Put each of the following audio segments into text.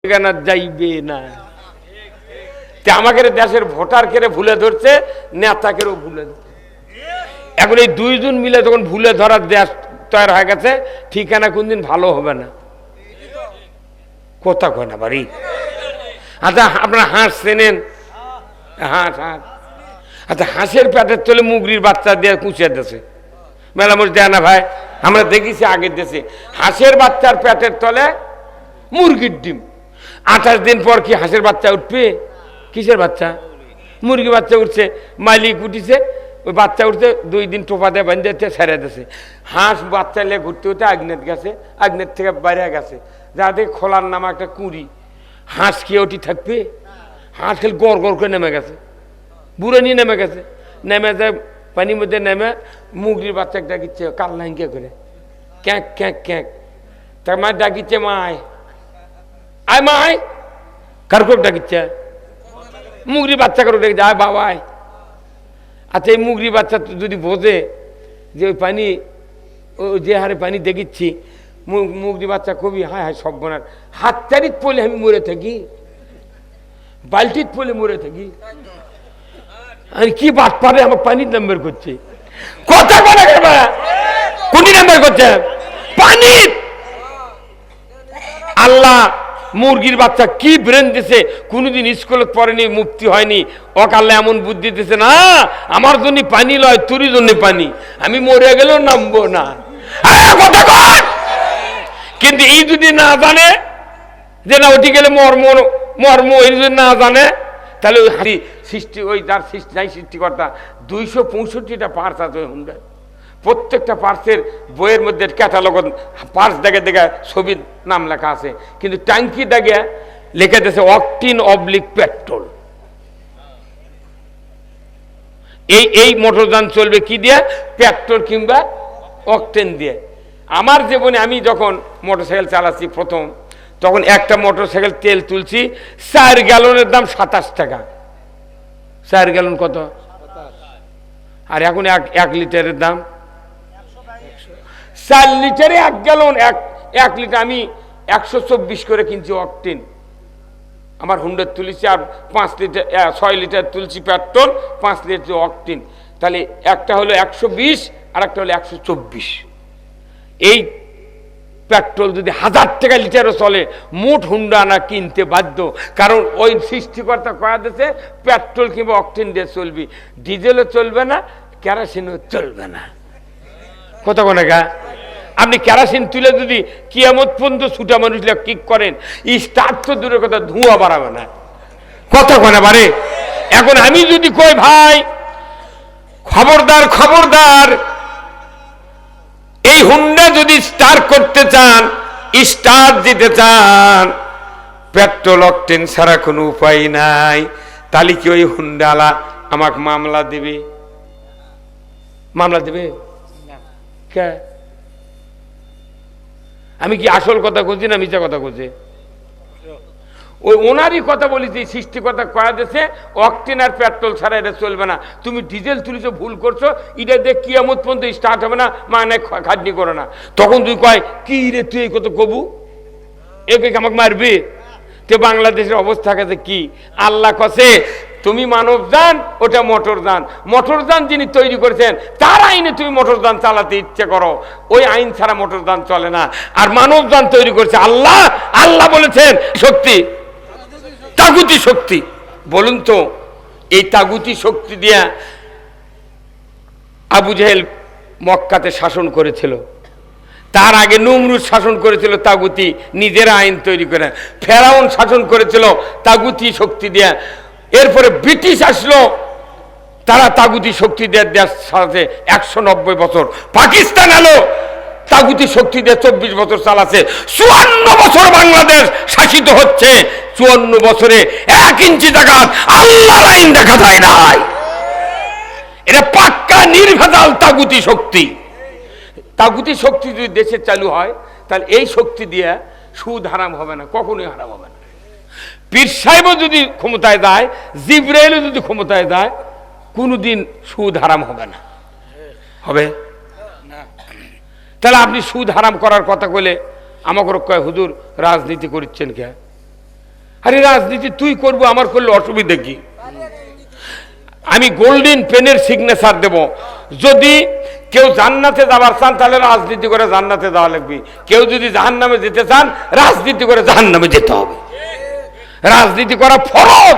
ঠিকানা যাইবে না। আমাকে দেশের ভোটার কেড়ে ভুলে ধরছে, নেতাকেও ভুলে ধরছে। এখন এই দুইজন মিলে যখন ভুলে ধরার দেশ তৈরি হয়ে গেছে, ঠিকানা কোনদিন ভালো হবে না। কথা কয় না বাড়ি। আচ্ছা আপনারা হাঁস চেনেন? হাঁস হাঁস আচ্ছা, হাঁসের পেটের তলে মুগরির বাচ্চা দিয়ে কুচিয়ে দিয়েছে, মেলামুশ দেয় না ভাই? আমরা দেখেছি আগের দেশে হাঁসের বাচ্চার পেটের তলে মুরগির ডিম। 28 দিন পর কি হাঁসের বাচ্চা উঠবে? কিসের বাচ্চা? মুরগি বাচ্চা উঠছে। মালিক উঠিছে, ওই বাচ্চা উঠছে, 2 দিন টোপা দিয়ে বাঁধতে ছেড়ে দিয়েছে। হাঁস বাচ্চা নিয়ে ঘুরতে ঘুরতে আগ্নেত গেছে, আগ্নেত থেকে বাইরে গেছে, যাতে খোলার নামা একটা কুঁড়ি। হাঁস খেয়ে ওটি থাকবে? হাঁস খেলে গড় গড় করে নেমে গেছে, বুড়ো নিয়ে নেমে গেছে। নেমে যায় পানির মধ্যে, নেমে মুগরির বাচ্চা ডাকিচ্ছে কাল লাইনকে করে, ক্যাঁক ক্যাঁক ক্যাঁক। তার মা ডাকিচ্ছে মায়, আয় মায়। কার করে ডাকিচ্ছে? মুগরি বাচ্চা করে ডেকেছে, আয় বাবাই। আচ্ছা এই মুগরি বাচ্চা যদি বোঝে যে ওই পানি, ও যে হারে পানি দেখিচ্ছি, মুগরি বাচ্চা কবি হায় হায় সব বোনার, হাততারিত পড়লে আমি মরে থাকি, বালতিত পড়লে মরে থাকি, আমি কি বাদ পারে আমার পানির নাম্বার করছে। কথা বলে কোন নাম্বার করছে? পানি। আল্লাহ মুরগির বাচ্চা কি ব্রেন দিছে, কোনদিন স্কুলে পড়েনি, মুক্তি হয়নি। ওকে আল্লাহ এমন বুদ্ধি দিছে, না আমার জন্য পানি লয়, তোর জন্য পানি, আমি মরে গেলেও নামবো না। কথা কয়। কিন্তু এই যদি না জানে যে না ওটি গেলে মর্ম মর্ম, এই যদি না জানে, তাহলে ওই হাতি সৃষ্টি, ওই যার সৃষ্টি নাই সৃষ্টিকর্তা, 265টা পার্স আছে ওই হুন্ডায়। প্রত্যেকটা পার্সের বইয়ের মধ্যে ক্যাটালগ, পার্স দেখে দেখে ছবির নাম লেখা আছে, কিন্তু ট্যাঙ্কি দেখে লেখা দিয়েছে অকটিন অবলিক পেট্রোল। এই মোটরযান চলবে কি দিয়ে? পেট্রোল কিংবা অকটেন দিয়ে। আমার জীবনে আমি যখন মোটরসাইকেল চালাচ্ছি প্রথম, তখন একটা মোটরসাইকেল তেল তুলছি, 4 গ্যালনের দাম 27 টাকা। 4 গ্যালন কত? আর এখন 1 লিটারের দাম 4 লিটারে 1 গ্যালন। 1 লিটার আমি 124 করে কিনছি অকটেন। আমার হুন্ডার তুলেছি, আর 5 লিটার 6 লিটার তুলছি পেট্রোল, 5 লিটার অকটেন। তাহলে একটা হলো 120 আর একটা হলো 124। এই পেট্রোল যদি 1000 টাকা লিটারও চলে, মোট হুন্ডা আনা কিনতে বাধ্য। কারণ ওই সৃষ্টিকর্তা কয়া দিয়েছে পেট্রোল কিংবা অকটেন দিয়ে চলবি, ডিজেলও চলবে না, কেরোসিনও চলবে না। কত কোনে গা? আপনি কেরোসিন তুলে যদি কিয়ামত পর্যন্ত ছুটা মানুষ কিক করেন, স্টার্ট তো দূরের কথা, ধোঁয়া বাড়াবে না। কত কোনে বাড়ে? এখন আমি যদি কই ভাই খবরদার খবরদার, এই হুন্ডা যদি স্টার্ট করতে চান, স্টার্ট দিতে চান, পেট্রোল অকটেন ছাড়া কোনো উপায় নাই, তাহলে কি ওই হুন্ডালা আমাকে মামলা দেবে? মামলা দেবে? কে? আমি কি আসল কথা বলছি না মিথ্যা কথা বলছি? ওই ওনারই কথা বলেছি, সৃষ্টিকর্তা কয়া দিয়েছে অকটেন আর পেট্রোল ছাড়া এটা চলবে না। তুমি ডিজেল তুলিছো, ভুল করছো, এটা দিয়ে কিয়ামত পর্যন্ত স্টার্ট হবে না, মানে খাটনি করো না। তখন তুই কয় কি রে তুই কত কবু, একে আমাকে মারবি? তো বাংলাদেশের অবস্থা কাছে কি? আল্লাহ কছে তুমি মানব যান, ওটা মোটর যান। মোটর যান যিনি তৈরি করেছেন তার আইনে তুমি মোটর যান চালাতে ইচ্ছে করো, ওই আইন ছাড়া মোটর যান চলে না। আর মানব যান তৈরি করেছে আল্লাহ। আল্লাহ বলেছেন শক্তি, তাগুতি শক্তি। বলুন তো, এই তাগুতি শক্তি দিয়া আবু জেহেল মক্কাতে শাসন করেছিল, তার আগে নমরুদ শাসন করেছিল তাগুতি, নিজেরা আইন তৈরি করে। ফেরাউন শাসন করেছিল তাগুতি শক্তি দিয়া। এরপরে ব্রিটিশ আসলো, তারা তাগুতি শক্তি দিয়ে দেশ চালাচ্ছে 190 বছর। পাকিস্তান এলো, তাগুতি শক্তি দিয়ে 24 বছর চালাচ্ছে। 54 বছর বাংলাদেশ শাসিত হচ্ছে। 54 বছরে 1 ইঞ্চি জায়গা আল্লাহর আইন দেখা যায় নাই। এটা পাক্কা নির্ভেজাল তাগুতি শক্তি। তাগুতি শক্তি যদি দেশে চালু হয়, তাহলে এই শক্তি দিয়ে সুদ হারাম হবে না, কখনোই হারাম হবে না। পীর সাহেবও যদি ক্ষমতায় যায়, জিবরাইলও যদি ক্ষমতায় যায়, কোনোদিন সুদ হারাম হবে না। হবে না? তাহলে আপনি সুদ হারাম করার কথা কইলে আমাকে কয় হুজুর রাজনীতি করছেন কে? আরে রাজনীতি তুই করবো, আমার করলে অসুবিধা কি? আমি গোল্ডেন পেনের সিগনেচার দেব। যদি কেউ জান্নাতে যাবার চান তাহলে রাজনীতি করে জান্নাতে যাওয়া লাগবে, কেউ যদি জাহান্নামে যেতে চান রাজনীতি করে জাহান্নামে যেতে হবে। রাজনীতি করা ফরজ,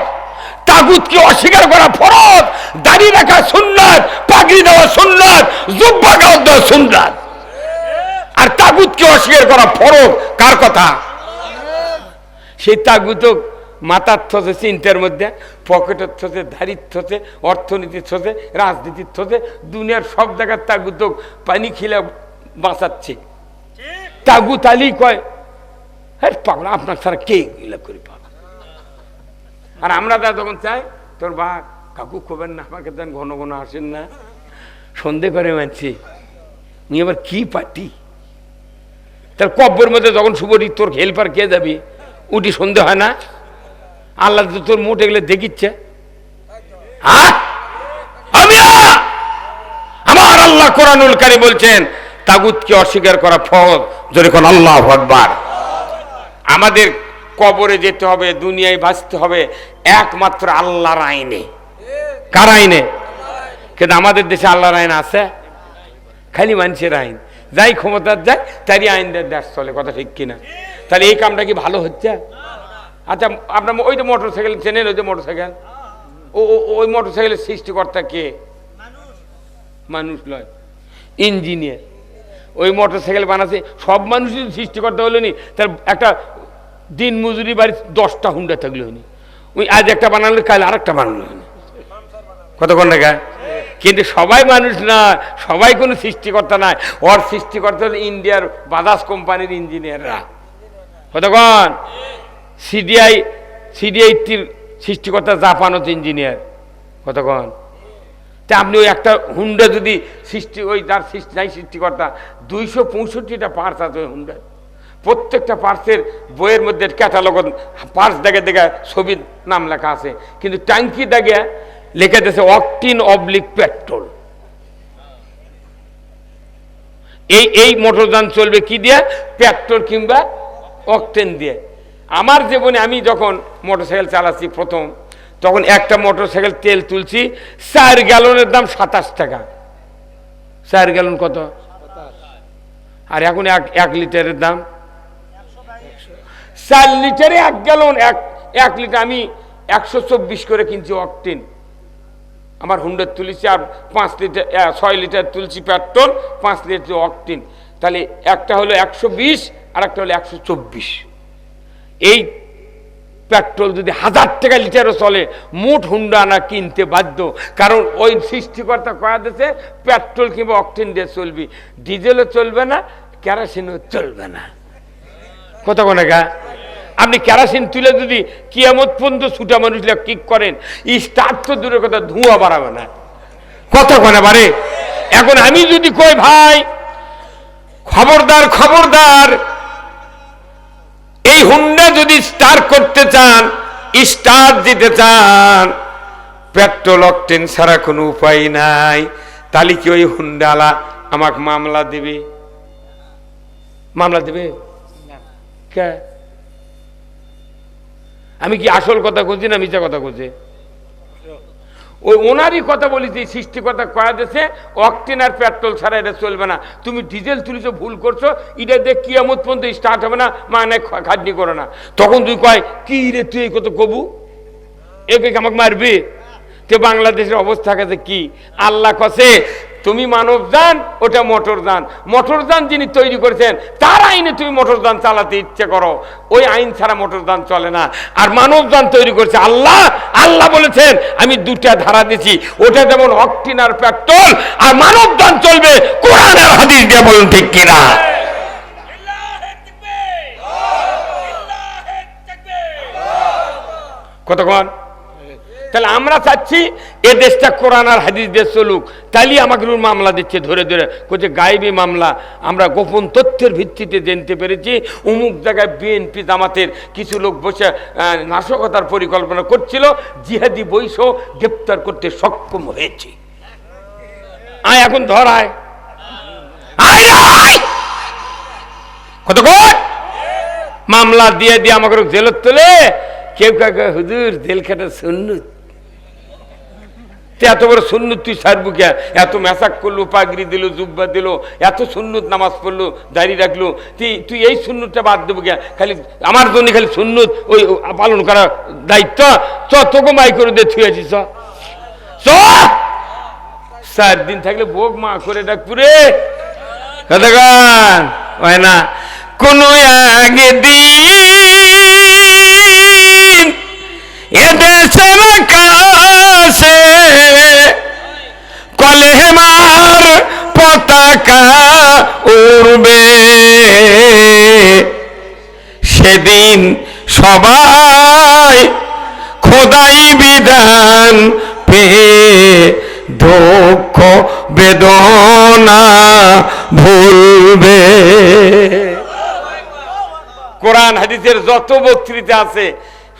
তাগুতকে অস্বীকার করা ফরজ, দাড়ি রাখা সুন্নাত, পাগড়ি দেওয়া সুন্নাত, জুব্বা গাউন দেওয়া সুন্নাত। আর তাগুতকে অস্বীকার করা ফরজ কার কথা? সেই তাগুত মাথার থসে, চিন্তার মধ্যে পকেটের থসে, ধারির থসে, অর্থনীতির থসে, রাজনীতির থসে, দুনিয়ার সব জায়গার তাগুত পানি খিলে বাঁচাচ্ছে। তাগুত আলী কয়, হ্যাঁ পাগলা, আপনার ছাড়া কে এগুলা করে পাগলা? আর আমরা যা যখন চাই, তোর বা কাকু খোবেন না, আমাকে দেন, ঘন ঘন আসেন না, সন্ধে করে মানছি উনি আবার কি পার্টি? তার কব্বর মধ্যে যখন শুভরি তোর হেল্পার কে যাবি, উঠি সন্ধে হয় না? আল্লাহ তো তোর মোটে গেলে দেখিচ্ছে। আমার আল্লাহ কোরআনুল কারীম বলছেন তাগুতকে অস্বীকার করা ফরজ। যখন আল্লাহু আকবার। আমাদের কবরে যেতে হবে, দুনিয়ায় বাঁচতে হবে একমাত্র আল্লাহর আইনে। কার আইনে? কিন্তু আমাদের দেশে আল্লাহর আইন আছে? খালি মানুষের আইন, যাই ক্ষমতার যায় তারই আইন দেশ চলে। কথা ঠিক কিনা? তাহলে এই কামটা কি ভালো হচ্ছে? আচ্ছা, আপনার ওই যে মোটর সাইকেল চেনেন, ওই যে মোটর সাইকেল, ওই মোটর সাইকেলের সৃষ্টিকর্তা কে? মানুষ নয়, ইঞ্জিনিয়ার। ওই মোটর সাইকেল বানাচ্ছে সব মানুষই সৃষ্টিকর্তা হলো নি? তার একটা দিন মজুরি বাড়ি 10টা হুন্ডা থাকলো নি, ওই আজ একটা বানালো, কাল আর একটা বানালো নি। কতক্ষণ দেখা? কিন্তু সবাই মানুষ না, সবাই কোনো সৃষ্টিকর্তা নাই। ওর সৃষ্টিকর্তা হলো ইন্ডিয়ার বাজাজ কোম্পানির ইঞ্জিনিয়াররা। কতক্ষণ? সিডিআইটির সৃষ্টিকর্তা জাপানত ইঞ্জিনিয়ার। কতক্ষণ? তা আপনি ওই একটা হুন্ডা যদি সৃষ্টি, ওই তার সৃষ্টিকর্তা 265টা পার্টস আছে ওই হুন্ডার। প্রত্যেকটা পার্টসের বইয়ের মধ্যে ক্যাটালগ, পার্টস দেখে দেখে ছবির নাম লেখা আছে, কিন্তু ট্যাঙ্কি দেখে লেখা দিয়েছে অকটিন অবলিক পেট্রোল। এই মোটরযান চলবে কি দিয়ে? পেট্রোল কিংবা অকটেন দিয়ে। আমার জীবনে আমি যখন মোটরসাইকেল চালাচ্ছি প্রথম, তখন একটা মোটরসাইকেল তেল তুলছি 4 গ্যালনের দাম 27 টাকা। 4 গ্যালন কত? আর এখন 1 লিটারের দাম 4 লিটারে 1 গ্যালন। 1 লিটার আমি 124 করে কিনছি অকটেন। আমার হুন্ডার তুলেছি, আর 5 লিটার 6 লিটার তুলছি পেট্রোল, 5 লিটার অকটেন। তাহলে একটা হলো 120 আর একটা হলো 124। এই পেট্রোল যদি 1000 টাকা লিটারও চলে, মোট হুন্ডা আনা কিনতে বাধ্য। কারণ ওই সৃষ্টিকর্তা কয়া দিয়েছে পেট্রোল কিংবা অকটেন দিয়ে চলবি, ডিজেলও চলবে না, কেরোসিনও চলবে না। কত কোনে গা? আপনি কেরোসিন তুলে যদি কিয়ামত পর্যন্ত ছুটা মানুষ কিক করেন, স্টার্ট তো দূরের কথা, ধোঁয়া বাড়াবে না। কত কোনে বাড়ে? এখন আমি যদি কই ভাই খবরদার খবরদার, এই হুন্ডা যদি স্টার্ট করতে চান, স্টার্ট দিতে চান, পেট্রোল অকটেন ছাড়া কোনো উপায় নাই, তাহলে কি ওই হুন্ডালা আমাকে মামলা দেবে? মামলা দেবে কে? আমি কি আসল কথা বলছি না মিথ্যা কথা বলছি? ওই ওনারই কথা বলেছি, সৃষ্টিকর্তা কয়া দিয়েছে অকটেন আর পেট্রোল ছাড়া এটা চলবে না। তুমি ডিজেল তুলিছো, ভুল করছো, এটা দেখ কিয়ামত পর্যন্ত স্টার্ট হবে না, মানে খাটনি করো না। তখন তুই কয় কি রে, তুই এই কত কবু একে আমাকে মারবি? তে বাংলাদেশের অবস্থা কাছে কি? আল্লাহ কছে তুমি মানব যান, ওটা মোটর যান। মোটর যান যিনি তৈরি করেছেন তার আইনে তুমি মোটর যান চালাতে ইচ্ছে করো, ওই আইন ছাড়া মোটর যান চলে না। আর মানব যান তৈরি করেছে আল্লাহ। আল্লাহ বলেছেন আমি 2টা ধারা দিছি, ওটা যেমন অকটেন আর পেট্রোল, আর মানব যান চলবে কোরআন আর হাদিস দিয়ে। বলুন ঠিক কিনা? কতক্ষণ? তাহলে আমরা চাচ্ছি এ দেশটা কোরআন আর হাদিস দিয়ে চলুক। তাইলে আমাকে মামলা দিচ্ছে ধরে ধরে, কোথায় গায়েবী মামলা। আমরা গোপন তথ্যের ভিত্তিতে জানতে পেরেছি অমুক জায়গায় বিএনপি জামাতের কিছু লোক বসে নাশকতার পরিকল্পনা করছিল, জিহাদি বৈশ গ্রেপ্তার করতে সক্ষম হয়েছে। আয় এখন ধরায় কতক্ষণ মামলা দিয়ে দিয়ে আমাকে জেলত তোলে, কেউ কাকা হুজুর জেল খাটা সুন্নত, এত বড় সুন্নত তুই ছাড়বো কে? এত মেসাক করলো, পাগড়ি দিল, জুব্বা দিল, এত সুন্নত নামাজ পড়লো, দাঁড়িয়ে রাখলো, তুই এই সুন্নতটা বাদ দেবো কে? খালি আমার জন্য খালি সুন্নত ওই পালন করার দায়িত্ব। তোকে মাই করে দিয়ে থুয়ে আছিস, 4 দিন থাকলে বোক মা করে ডাকপুরে হয় না। কোন একদিন এদেশের কাছে কলেমার পতাকা উড়বে, সেদিন সবাই খোদাই বিধান পেয়ে দুঃখ বেদনা ভুলবে। কোরআন হাদিসের যত বক্তৃতা আছে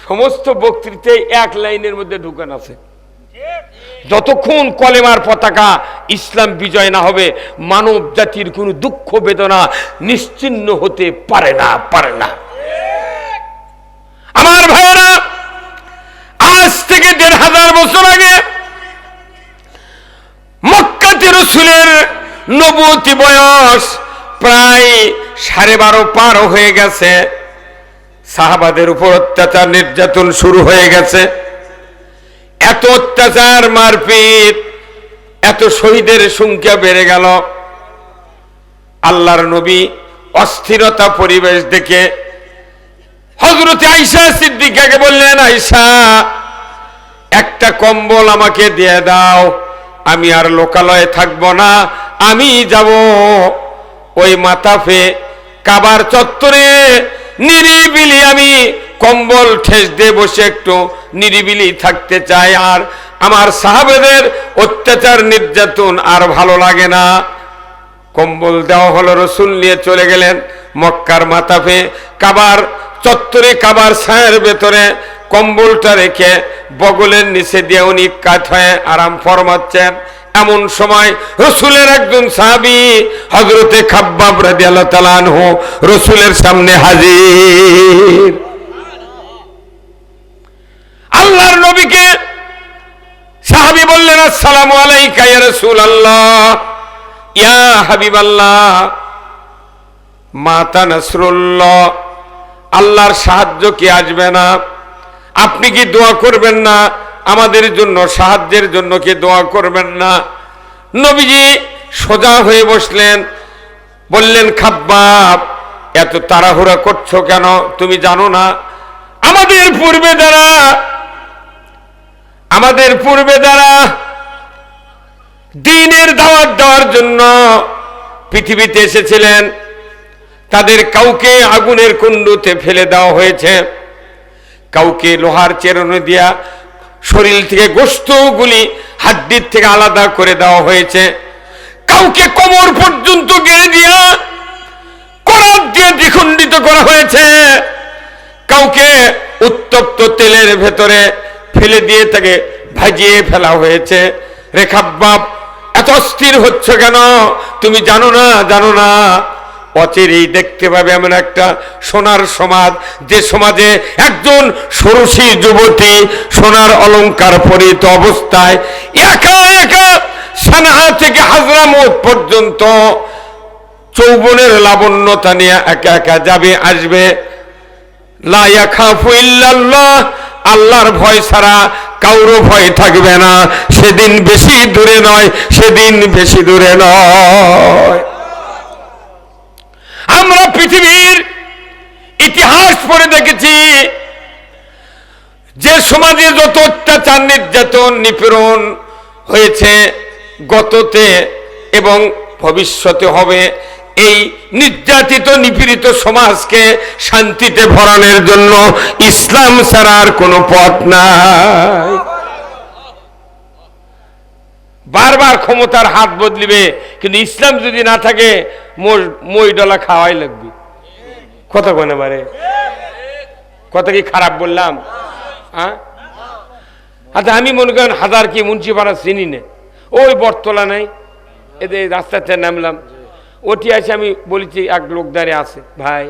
সমস্ত বক্তৃতায় এক লাইনের মধ্যে ঢুকান আছে, যতক্ষণ কলেমার পতাকা ইসলাম বিজয় না হবে মানব জাতির কোন দুঃখ বেদনা নিশ্চিহ্ন হতে পারে না, পারে না। আমার ভাইয়েরা, আজ থেকে 1500 বছর আগে মক্কাতে রাসূলের নবুয়তি বয়স প্রায় 12.5 পার হয়ে গেছে। সাহাবাদের উপর অত্যাচার নির্যাতন শুরু হয়ে গেছে। এত অত্যাচার, মারপিট, এত শহীদের সংখ্যা বেড়ে গেল। আল্লাহর নবী অস্থিরতা পরিবেশ দেখে হযরত আয়েশা সিদ্দিকাকে বললেন, আয়েশা একটা কম্বল আমাকে দিয়ে দাও, আমি আর লোকালয়ে থাকবো না, আমি যাব ওই মাতাফে কাবার চত্বরে নিরিবিলি, আমি কম্বল ঠেস দিয়ে বসে একটু নিরিবিলি থাকতে চাই, আর আমার সাহাবাদের অত্যাচার নির্যাতন আর ভালো লাগে না। কম্বল দেওয়া হলো, রাসূল নিয়ে চলে গেলেন মক্কার মাতাফে কাবার চত্বরে, কাবার ছায়ের ভেতরে কম্বলটা রেখে বগলের নিচে দিয়ে উনি কাত হয়ে আরাম ফরমাচ্ছেন। এমন সময় রাসূলের একজন সাহাবী হযরতে খাব্বাব রাদিয়াল্লাহু তাআলা আনহু রাসূলের সামনে হাজির। আল্লাহর নবীকে সাহাবী বললেন, আসসালামু আলাইকা ইয়া রাসূলুল্লাহ, ইয়া হাবিবাল্লাহ, মাতা নাসরুল্লাহ, আল্লাহর সাহায্য কি আসবে না? আপনি কি দোয়া করবেন না আমাদের জন্য? সাহায্যের জন্য কি দোয়া করবেন না? নবীজি সোজা হয়ে বসলেন, বললেন, খাব্বাব এত তাড়াহুড়া করছো কেন? তুমি জানো না আমাদের পূর্বে যারা দ্বীনের দাওয়াত দেওয়ার জন্য পৃথিবীতে এসেছিলেন তাদের কাউকে আগুনের কুণ্ডুতে ফেলে দেওয়া হয়েছে, কাউকে লোহার চেরনে দিয়া শরীর থেকে গোশতগুলি হাড্ডির থেকে আলাদা করে দেওয়া হয়েছে, কাউকে কোমর পর্যন্ত গেড়ে দিয়া করাত দিয়ে দ্বিখণ্ডিত করা হয়েছে, কাউকে উত্তপ্ত তেলের ভেতরে ফেলে দিয়ে তাকে ভাজিয়ে ফেলা হয়েছে। রে খাব্বাব এত অস্থির হচ্ছ কেন? তুমি জানো না অচিরেই দেখতে পাবে এমন একটা সোনার সমাজ, যে সমাজে একজন ষোড়শী যুবতী সোনার অলংকার পরিহিত অবস্থায় একা একা সানআ থেকে হাজরামউত পর্যন্ত যৌবনের লাবণ্যতা নিয়ে একা একা যাবে, আসবে। লা ইয়াখাফু ইল্লাল্লাহ, আল্লাহর ভয় ছাড়া কারো ভয় থাকবে না। সেদিন বেশি দূরে নয়, সেদিন বেশি দূরে নয়। আমরা পৃথিবীর ইতিহাস পড়ে দেখেছি যে সমাজে যত অত্যাচার নির্যাতন নিপীড়ন হয়েছে গততে এবং ভবিষ্যতে হবে, এই নির্যাতিত নিপীড়িত সমাজকে শান্তিতে ভরানোর জন্য ইসলাম ছাড়া আর কোনো পথ নাই। বারবার ক্ষমতার হাত বদলিবে, কিন্তু ইসলাম যদি না থাকে মই ডলা খাওয়াই লাগবে। কথা কোনে বারে কথা কি খারাপ বললাম? হ্যাঁ, আচ্ছা আমি মনে করেন হাজার কি মুন্সিপাড়া চিনি না, ওই বটতলা নাই, এদের রাস্তাতে নামলাম, ওটি আছে, আমি বলেছি এক লোক দাঁড়িয়ে আছে, ভাই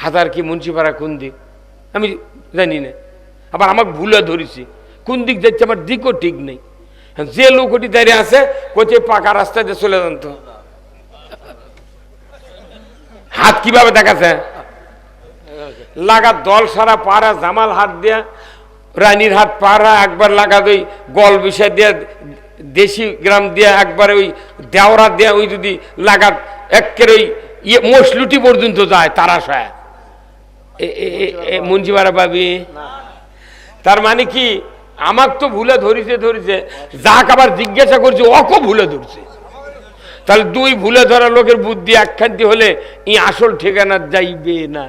হাজার কি মুন্সিপাড়া কোন দিক? আমি জানি না। আবার আমাকে ভুলে ধরেছি, কোন দিক যাচ্ছে আমার দিকও ঠিক নেই। যে লোকটি দাঁড়িয়ে আছে কোচে পাকা রাস্তায় দিয়ে চলে যান তো, হাত কিভাবে দেখাচ্ছে লাগা দল সারা পাড়া জামাল হাত দিয়া রানীর হাত পাড়া একবার লাগা ওই গল বিষয় দিয়া দেশি গ্রাম দিয়া একবার ওই দেওরা দিয়া ওই যদি লাগা একের ওই ইয়ে মশলুটি পর্যন্ত যায় তারা সায় মুন্সিপাড়া পাবি। তার মানে কি আমাক তো ভুলে ধরিছে যাক আবার জিজ্ঞাসা করছে অকো ভুলে ধরছে। তাহলে দুই ভুলে ধরা লোকের বুদ্ধি একখান্তি হলে ই আসল ঠিকানা যাইবে না।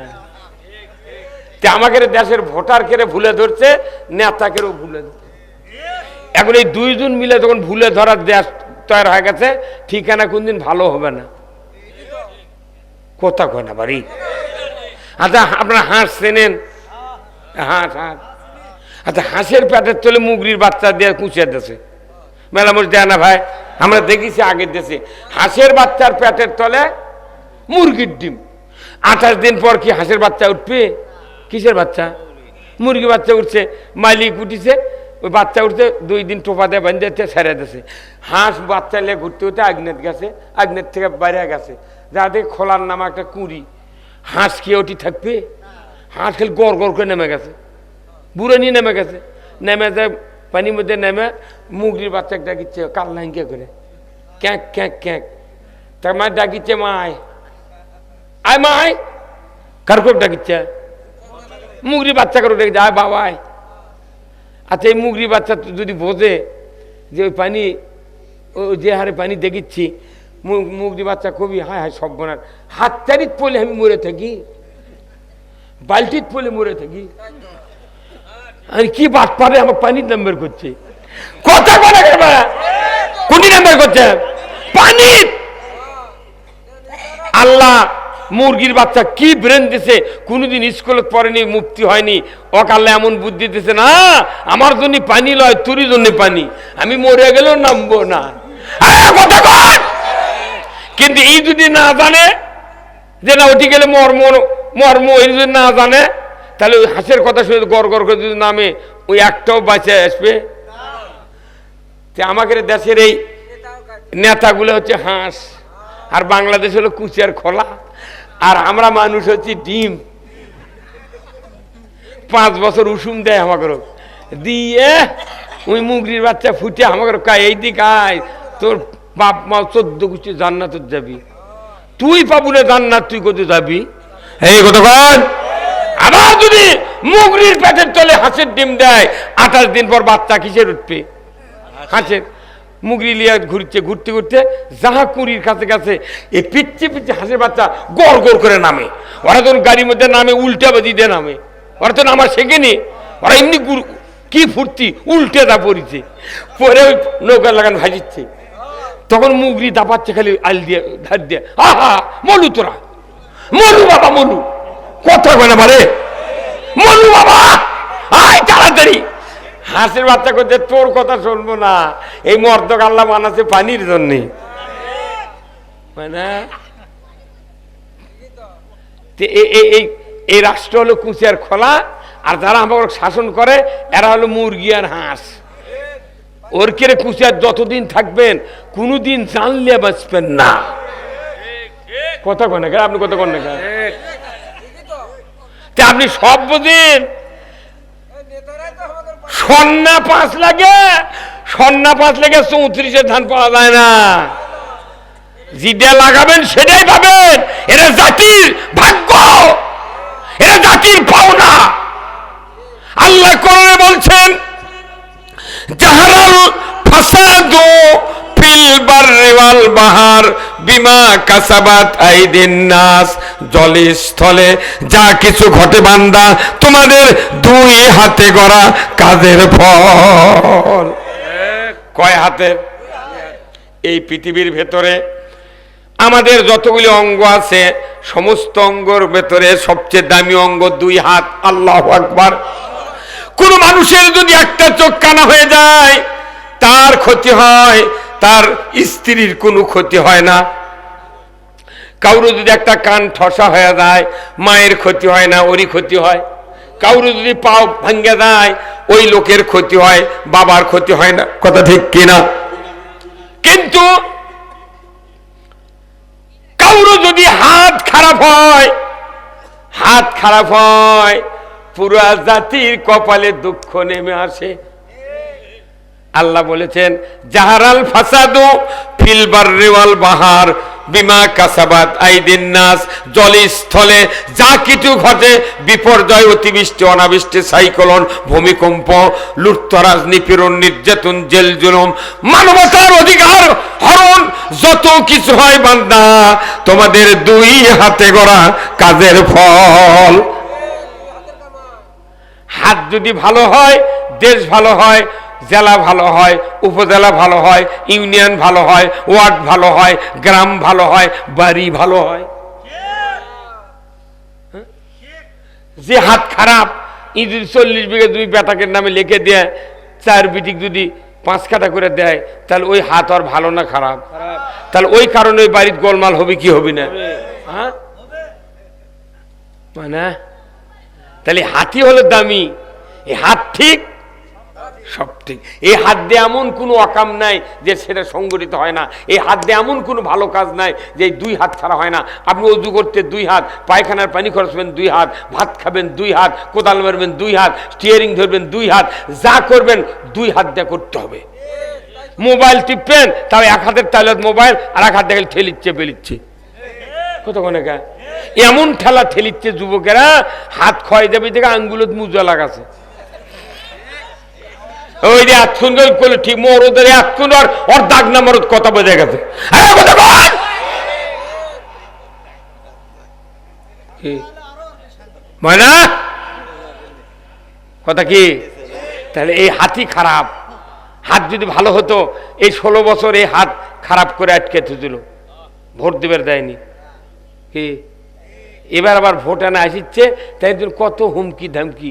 আমাকে দেশের ভোটার কেড়ে ভুলে ধরছে, নেতাকেও ভুলে ধরছে। এখন এই দুইজন মিলে যখন ভুলে ধরার দেশ তৈরি হয়ে গেছে, ঠিকানা কোনদিন ভালো হবে না। কথা কয় না বাড়ি। আচ্ছা আপনারা হাঁস চেনেন? হাঁস হাঁস আচ্ছা, হাঁসের পেটের তলে মুগরির বাচ্চা দিয়ে কুচিয়ে দিয়েছে, মেলা মোট দেয় না ভাই? আমরা দেখেছি আগের দেশে হাঁসের বাচ্চার পেটের তলে মুরগির ডিম। 28 দিন পর কি হাঁসের বাচ্চা উঠবে? কিসের বাচ্চা? মুরগি বাচ্চা উঠছে, মালিক উঠিছে, ওই বাচ্চা উঠছে 2 দিন টোপা দিয়ে বাঁধতে ছেড়ে দিয়েছে। হাঁস বাচ্চা নিয়ে ঘুরতে ঘুরতে আগনেট গেছে, আগনেট থেকে বাইরে গেছে, যাতে খোলার নামা একটা কুঁড়ি। হাঁস খেয়ে ওটি থাকবে? হাঁস খেলে গড় গড় করে নেমে গেছে, বুড়ো নিয়ে নেমে গেছে, নেমে যায় পানির মধ্যে নেমে মুগরির বাচ্চা ডাকিচ্ছে কাল লাইনকে করে ক্যাঁক ক্যাঁক ক্যাঁক। তার মা ডাকিচ্ছে মায় আয় মায়, কার করে ডাকিচ্ছে? মুগরি বাচ্চা করে ডেকে আয় বাবায়। আচ্ছা এই মুগরি বাচ্চা যদি বোঝে যে ওই পানি যে হারে পানি দেখিচ্ছি, মুগরি বাচ্চা খুবই হায় হায় সব বোনার হাত চারিত পড়লে আমি মরে থাকি, বালতিত পড়লে মরে থাকি, আর কি বাদ পারে আমার পানির নাম্বার করছে। কথা বলে কোন নাম্বার করছে? পানির। আল্লাহ মুরগির বাচ্চা কি ব্রেন দিছে, কোনদিন স্কুলে পড়েনি, মুক্তি হয়নি, অকালে এমন বুদ্ধি দিছে না আমার জন্য পানি লয় তোর জন্য পানি, আমি মরে গেলেও নামবো না। কিন্তু এই যদি না জানে যে না ওটি গেলে মর্ম মর্ম, এই যদি না জানে তাহলে ওই হাঁসের কথা শুনে গড় গড় করে যদি নামে ওই একটাও বাঁচে আসবে। আমাদের দেশের এই নেতাগুলো হচ্ছে হাঁস, আর বাংলাদেশ হলো কুচিয়ার খোলা, আর আমরা মানুষ হচ্ছে ডিম। 5 বছর উষুম দেয় আমাকে দিয়ে ওই মুগরির বাচ্চা ফুটে আমাকে কায় এই দিক আয়, তোর বাপ মা 14 গোষ্ঠী জান্নাত যাবি, তুই পাবু না জান্নাত, তুই কোথায় যাবি? এই কথা কন। আবার যদি মুগরির পেটের তলে হাঁসের ডিম দেয়, 28 দিন পর বাচ্চা কিসের উঠবে? হাঁসের। মুগরি লিয়া ঘুরছে, ঘুরতে ঘুরতে যাহা কুড়ির কাছে কাছে এই পিচ্ছে পিচ্ছে হাঁসের বাচ্চা গড় গড় করে নামে। ওরা যখন গাড়ির মধ্যে নামে উল্টা বাজি দিয়ে নামে, ওরা তো নামা শেখেনি, ওরা এমনি কি ফুর্তি উল্টে দা পড়িছে, পরে ওই নৌকা লাগান ভাজিচ্ছে, তখন মুগরি দাপাচ্ছে খালি আল দিয়ে ধার দিয়ে, আহা মলু তোরা মলু বাবা মলু। কথা কয় না বারে, মলু বাবা আয় তাড়াতাড়ি। হাঁসের বাচ্চা করছে তোর কথা শুনবো না, এই মর্দক আল্লাহ বানাচ্ছে পানির জন্যে, মানে এই রাষ্ট্র হলো কুচিয়ার খোলা, আর যারা আমাকে শাসন করে এরা হলো মুরগি আর হাঁস। ওর কেড়ে কুচিয়ার যতদিন থাকবেন কোনোদিন জানলে বাঁচবেন না। কথা কন না, আপনি কথা কন না, আপনি সব বোঝেন। সন্না 5 লাগে, সন্না 5 লাগে, 34-এর ধান পাওয়া যায় না। যেটা লাগাবেন সেটাই পাবেন। এরা জাতির ভাগ্য, এরা জাতির পাওনা। আল্লাহ কোরআনে বলছেন জাহারাল ফাসাদু ফিল বাররি ওয়াল বাহার বিমা কাসাবাত আইদিন নাস। জলে স্থলে যা কিছু ঘটে বান্দা, তোমাদের 2 হাতে গড়া কাজের ফল। কয় হাতের? এই পৃথিবীর ভেতরে আমাদের যতগুলি অঙ্গ আছে সমস্ত অঙ্গর ভেতরে সবচেয়ে দামি অঙ্গ 2 হাত। আল্লাহু আকবার। কোন মানুষের যদি একটা চোখ কানা হয়ে যায় তার ক্ষতি হয়, তার স্ত্রীর কোনো ক্ষতি হয় না। কারো যদি একটা কান ঠসা হয়ে যায় মায়ের ক্ষতি হয় না, ওরই ক্ষতি হয়। কাউরে যদি পাও ভাঙ্গে যায় ওই লোকের ক্ষতি হয়, বাবার ক্ষতি হয় না, কথা ঠিক কিনা? কিন্তু কাউরে যদি হাত খারাপ হয় পুরা জাতির কপালে দুঃখ নেমে আসে। আল্লাহ বলেছেন জাহারাল ফাসাদু ফিল বাররি ওয়াল বাহার বিমা কাসাবাত আইদিন নাস, জলে স্থলে যা কিছু ঘটে, বিপর্যয়, অতিবৃষ্টি, অনাবৃষ্টি, সাইক্লোন, ভূমিকম্প, লুটতরাজ, নিপীড়ন, নির্যাতন, জেল জুলুম, মানবতার অধিকার হরণ, যত কিছু হয় বান্দা তোমাদের দুই হাতে গড়া কাজের ফল। হাত যদি ভালো হয় দেশ ভালো হয়, জেলা ভালো হয়, উপজেলা ভালো হয়, ইউনিয়ন ভালো হয়, ওয়ার্ড ভালো হয়, গ্রাম ভালো হয়, বাড়ি ভালো হয়। যে হাত খারাপ যদি 40 বিঘা দুই বেটাকের নামে লিখে দেয়, 4 বিটিক যদি 5 কাঠা করে দেয়, তাহলে ওই হাত আর ভালো না খারাপ? তাহলে ওই কারণে ওই বাড়ির গোলমাল হবে কি হবে না? হ্যাঁ, মানে তাহলে হাতই হলো দামি। এই হাত ঠিক, সব ঠিক। এই হাত দিয়ে এমন কোনো অকাম নাই যে সেটা সংগঠিত হয় না। এই হাত দিয়ে এমন কোনো ভালো কাজ নাই যে 2 হাত ছাড়া হয় না। আপনি অজু করতে 2 হাত, পায়খানার পানি খরচবেন 2 হাত, ভাত খাবেন 2 হাত, কোদাল মারবেন 2 হাত, স্টিয়ারিং ধরবেন 2 হাত, যা করবেন 2 হাত দিয়ে করতে হবে। মোবাইল টিপবেন তাও 1 হাতের তাইলত মোবাইল, আর 1 হাত দেখে ঠেলিচ্ছে বেলিচ্ছে, কতক্ষণে গা এমন ঠেলা ঠেলিচ্ছে যুবকেরা, হাত ক্ষয় যাবে দেখে আঙ্গুলত মুজা লাগাছে। ওই যে এতক্ষণ করলে ঠিক মরদের এতক্ষণ ওর দাগ না মরদ কথা বোঝা গেছে। ময়না কথা কি? তাহলে এই হাতই খারাপ। হাত যদি ভালো হতো এই 16 বছর এই হাত খারাপ করে আটকে দিল, ভোট দিবার দেয়নি কি? এবার আবার ভোট আনা আসিচ্ছে, তাই কত হুমকি ধামকি।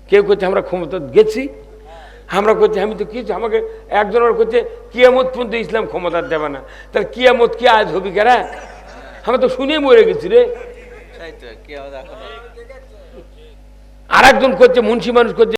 কেউ করছে আমরা ক্ষমতা গেছি, আমরা করছি আমি তো কিছু, আমাকে একজনের করছে কিয়ামত পর্যন্ত ইসলাম ক্ষমতা দেবে না। তাহলে কিয়ামত কি আজ হবি কেরা? আমরা তো শুনে মরে গেছি রে। আর একজন করছে মুন্সি মানুষ করছে